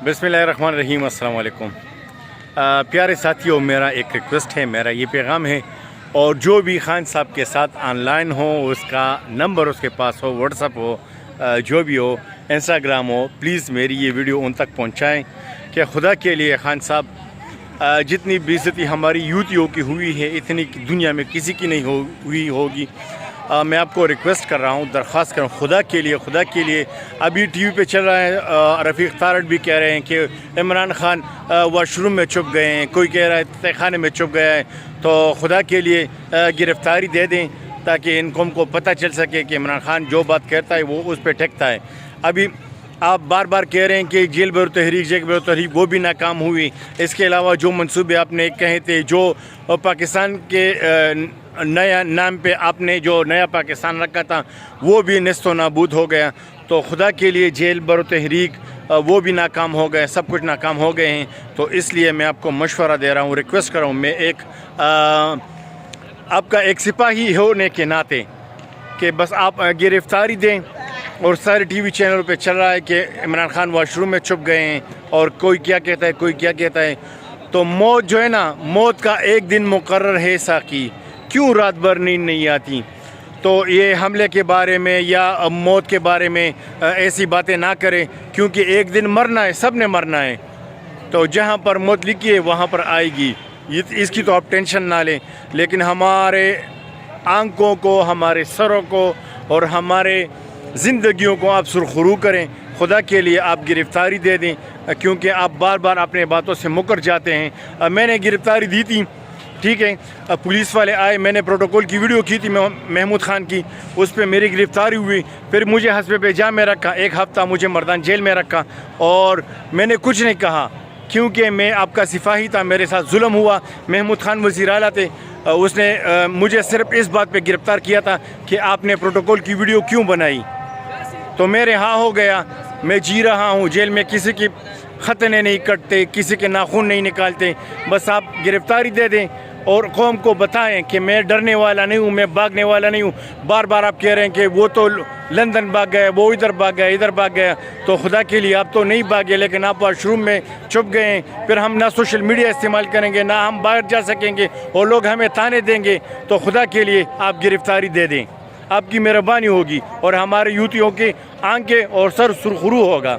बिस्मिल्लाहिर्रहमानिर्रहीम, अस्सलाम वालेकुम। प्यारे साथियों, मेरा एक रिक्वेस्ट है, मेरा ये पैगाम है, और जो भी खान साहब के साथ ऑनलाइन हो, उसका नंबर उसके पास हो, व्हाट्सअप हो, जो भी हो, इंस्टाग्राम हो, प्लीज़ मेरी ये वीडियो उन तक पहुंचाएं कि खुदा के लिए खान साहब जितनी बेइज्जती हमारी यूथियों की हुई है, इतनी दुनिया में किसी की नहीं हुई होगी। मैं आपको रिक्वेस्ट कर रहा हूँ, दरख्वास्त कर रहा हूँ, खुदा के लिए अभी टीवी पे चल रहा है, रफ़ीक तारड़ भी कह रहे हैं कि इमरान खान वाशरूम में छुप गए हैं, कोई कह रहा है तहखाने में छुप गया है। तो खुदा के लिए गिरफ़्तारी दे दें ताकि इन कौम को पता चल सके कि इमरान खान जो बात कहता है वो उस पर ठेकता है। अभी आप बार बार कह रहे हैं कि जेल बर तहरीक वो भी नाकाम हुई। इसके अलावा जो मंसूबे आपने कहे थे, जो पाकिस्तान के नया नाम पे आपने जो नया पाकिस्तान रखा था, वो भी नेस्तो नाबूद हो गया। तो खुदा के लिए जेल बर तहरीक वो भी नाकाम हो गए, सब कुछ नाकाम हो गए हैं। तो इसलिए मैं आपको मशवरा दे रहा हूँ, रिक्वेस्ट कर रहा हूँ, मैं एक आपका एक सिपाही होने के नाते कि बस आप गिरफ़्तारी दें। और सारे टीवी चैनलों पे चल रहा है कि इमरान खान वाशरूम में छुप गए हैं, और कोई क्या कहता है, कोई क्या कहता है। तो मौत जो है ना, मौत का एक दिन मुकर्रर है साकी, क्यों रात भर नींद नहीं आती। तो ये हमले के बारे में या मौत के बारे में ऐसी बातें ना करें, क्योंकि एक दिन मरना है, सब ने मरना है। तो जहाँ पर मौत लिखी है वहाँ पर आएगी, इसकी तो आप टेंशन ना लें। लेकिन हमारे आंखों को, हमारे सरों को और हमारे ज़िंदगियों को आप सुरखरू करें। खुदा के लिए आप गिरफ़्तारी दे दें, क्योंकि आप बार बार अपने बातों से मुकर जाते हैं। मैंने गिरफ़्तारी दी थी, ठीक है, पुलिस वाले आए, मैंने प्रोटोकॉल की वीडियो की थी महमूद खान की, उस पर मेरी गिरफ़्तारी हुई। फिर मुझे हस्बे पे जा में रखा, एक हफ़्ता मुझे मर्दान जेल में रखा, और मैंने कुछ नहीं कहा क्योंकि मैं आपका सिपाही था। मेरे साथ जुल्म हुआ। महमूद खान वज़ीर आला थे, उसने मुझे सिर्फ इस बात पे गिरफ़्तार किया था कि आपने प्रोटोकॉल की वीडियो क्यों बनाई। तो मेरे हाँ हो गया, मैं जी रहा हूँ जेल में, किसी की खतने नहीं कटते, किसी के नाखून नहीं निकालते। बस आप गिरफ़्तारी दे दें और कौम को बताएं कि मैं डरने वाला नहीं हूँ, मैं भागने वाला नहीं हूँ। बार बार आप कह रहे हैं कि वो तो लंदन भाग गया, वो इधर भाग गया, इधर भाग गया। तो खुदा के लिए आप तो नहीं भागे, लेकिन आप वाशरूम में छुप गए हैं। फिर हम ना सोशल मीडिया इस्तेमाल करेंगे, ना हम बाहर जा सकेंगे, और लोग हमें ताने देंगे। तो खुदा के लिए आप गिरफ़्तारी दे दें, आपकी मेहरबानी होगी, और हमारे यूथियों की आंखें और सर सुरखरू होगा।